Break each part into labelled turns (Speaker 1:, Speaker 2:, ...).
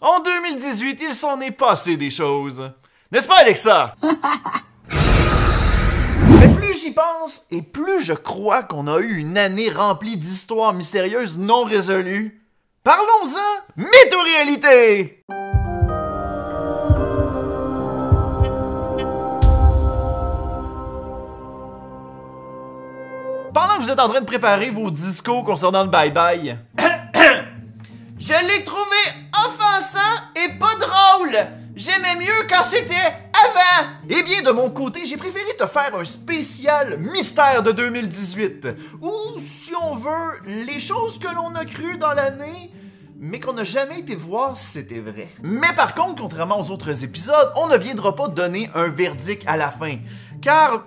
Speaker 1: En 2018, il s'en est passé des choses. N'est-ce pas, Alexa? Mais plus j'y pense, et plus je crois qu'on a eu une année remplie d'histoires mystérieuses non résolues. Parlons-en, mytho-réalité! Pendant que vous êtes en train de préparer vos discours concernant le bye-bye, je l'ai trouvé offensant et pas drôle! J'aimais mieux quand c'était avant! Eh bien, de mon côté, j'ai préféré te faire un spécial mystère de 2018, où, si on veut, les choses que l'on a crues dans l'année, mais qu'on n'a jamais été voir si c'était vrai. Mais par contre, contrairement aux autres épisodes, on ne viendra pas donner un verdict à la fin, car,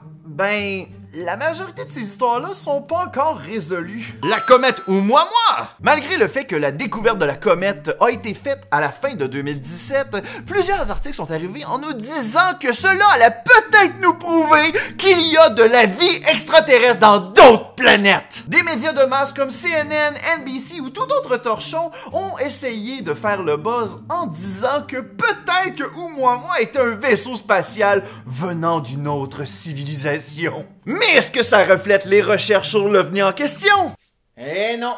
Speaker 1: la majorité de ces histoires-là sont pas encore résolues. La comète ou moi! Malgré le fait que la découverte de la comète a été faite à la fin de 2017, plusieurs articles sont arrivés en nous disant que cela allait peut-être nous prouver qu'il y a de la vie extraterrestre dans d'autres planètes. Des médias de masse comme CNN, NBC ou tout autre torchon ont essayé de faire le buzz en disant que peut-être que moi est un vaisseau spatial venant d'une autre civilisation. Mais est-ce que ça reflète les recherches sur l'OVNI en question? Eh non.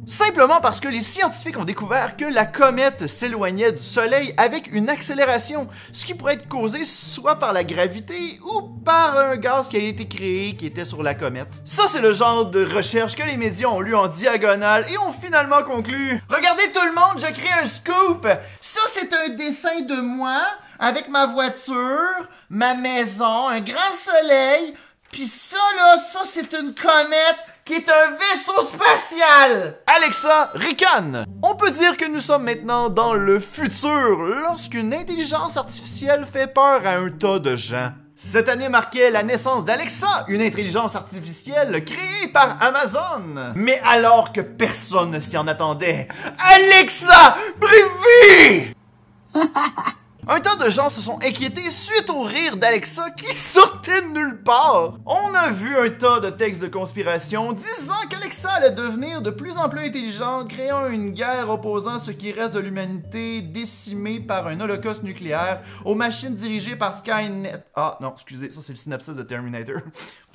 Speaker 1: Simplement parce que les scientifiques ont découvert que la comète s'éloignait du Soleil avec une accélération, ce qui pourrait être causé soit par la gravité ou par un gaz qui a été créé qui était sur la comète. Ça, c'est le genre de recherche que les médias ont lu en diagonale et ont finalement conclu. Regardez tout le monde, je crée un scoop! Ça, c'est un dessin de moi avec ma voiture, ma maison, un grand soleil, pis ça là, ça c'est une comète qui est un vaisseau spatial! Alexa ricane! On peut dire que nous sommes maintenant dans le futur, lorsqu'une intelligence artificielle fait peur à un tas de gens. Cette année marquait la naissance d'Alexa, une intelligence artificielle créée par Amazon. Mais alors que personne ne s'y en attendait, Alexa privé! Un tas de gens se sont inquiétés suite au rire d'Alexa qui sortait de nulle part. On a vu un tas de textes de conspiration disant qu'Alexa allait devenir de plus en plus intelligente, créant une guerre opposant ce qui reste de l'humanité décimée par un holocauste nucléaire aux machines dirigées par Skynet. Ah non, excusez, ça c'est le synopsis de Terminator.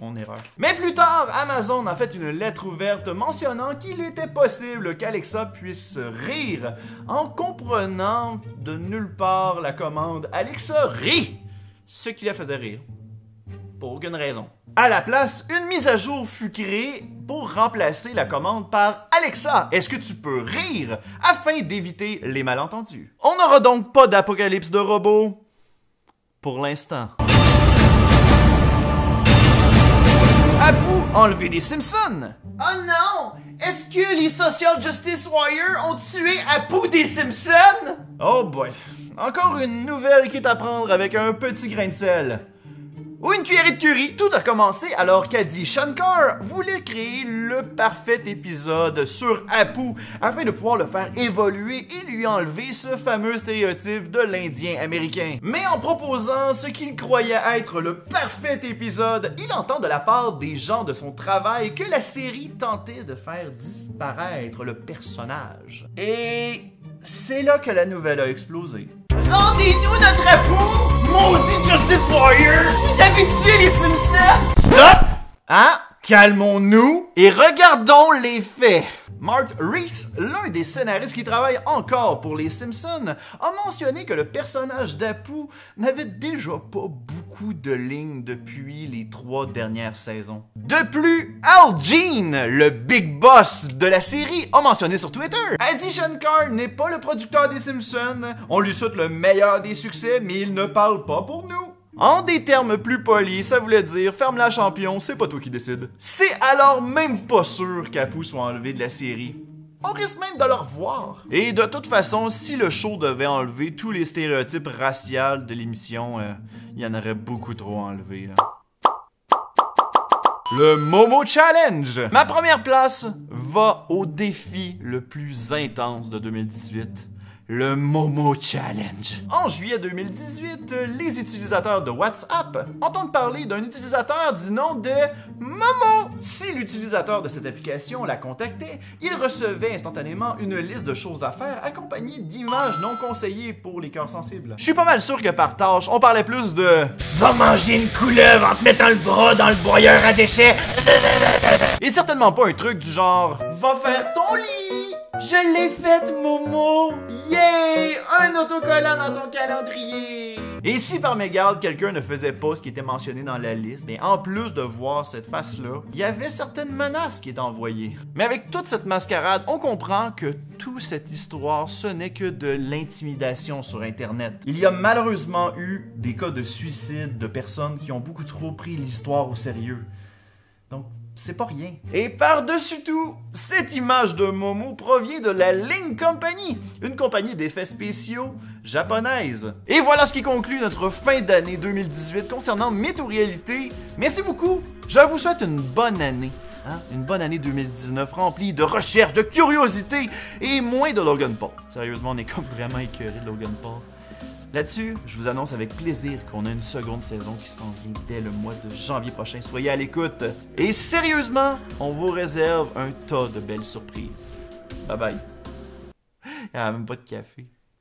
Speaker 1: Mon erreur. Mais plus tard, Amazon a fait une lettre ouverte mentionnant qu'il était possible qu'Alexa puisse rire en comprenant de nulle part la commande Alexa rit, ce qui la faisait rire. Pour aucune raison. À la place, une mise à jour fut créée pour remplacer la commande par Alexa, est-ce que tu peux rire? Afin d'éviter les malentendus. On n'aura donc pas d'apocalypse de robots. Pour l'instant. Apu enlevé des Simpsons. Oh non! Est-ce que les Social Justice Warriors ont tué Apu des Simpsons? Oh boy. Encore une nouvelle qui est à prendre avec un petit grain de sel. Ou une cuillerée de curry. Tout a commencé alors qu'Adi Shankar voulait créer le parfait épisode sur Apu afin de pouvoir le faire évoluer et lui enlever ce fameux stéréotype de l'Indien américain. Mais en proposant ce qu'il croyait être le parfait épisode, il entend de la part des gens de son travail que la série tentait de faire disparaître le personnage. Et c'est là que la nouvelle a explosé. Rendez-nous notre Apu, maudit Justice Warrior! Vous avez tué les Simpsons! Stop! Hein? Calmons-nous et regardons les faits. Mark Reese, l'un des scénaristes qui travaille encore pour les Simpsons, a mentionné que le personnage d'Apu n'avait déjà pas beaucoup de lignes depuis les 3 dernières saisons. De plus, Al Jean, le big boss de la série, a mentionné sur Twitter: Adi Shankar n'est pas le producteur des Simpsons, on lui souhaite le meilleur des succès, mais il ne parle pas pour nous. En des termes plus polis, ça voulait dire ferme la champion, c'est pas toi qui décide. C'est alors même pas sûr qu'Apu soit enlevé de la série. On risque même de le revoir. Et de toute façon, si le show devait enlever tous les stéréotypes raciaux de l'émission, il y en aurait beaucoup trop enlevé là. Le Momo Challenge! Ma première place va au défi le plus intense de 2018. le Momo Challenge. En juillet 2018, les utilisateurs de WhatsApp entendent parler d'un utilisateur du nom de Momo. Si l'utilisateur de cette application la contactait, il recevait instantanément une liste de choses à faire accompagnée d'images non conseillées pour les cœurs sensibles. Je suis pas mal sûr que par tâche, on parlait plus de « Va manger une couleuvre en te mettant le bras dans le broyeur à déchets » et certainement pas un truc du genre « Va faire ton lit !» Je l'ai faite, Momo! Yay! Un autocollant dans ton calendrier! Et si par mégarde, quelqu'un ne faisait pas ce qui était mentionné dans la liste, bien en plus de voir cette face-là, il y avait certaines menaces qui étaient envoyées. Mais avec toute cette mascarade, on comprend que toute cette histoire, ce n'est que de l'intimidation sur Internet. Il y a malheureusement eu des cas de suicide de personnes qui ont beaucoup trop pris l'histoire au sérieux. Donc, c'est pas rien. Et par-dessus tout, cette image de Momo provient de la Ling Company, une compagnie d'effets spéciaux japonaise. Et voilà ce qui conclut notre fin d'année 2018 concernant Mytho-Réalité. Merci beaucoup. Je vous souhaite une bonne année. Une bonne année 2019 remplie de recherche, de curiosité et moins de Logan Paul. Sérieusement, on est comme vraiment écœuré de Logan Paul. Là-dessus, je vous annonce avec plaisir qu'on a une seconde saison qui s'en vient dès le mois de janvier prochain. Soyez à l'écoute. Et sérieusement, on vous réserve un tas de belles surprises. Bye bye. Il n'y a même pas de café.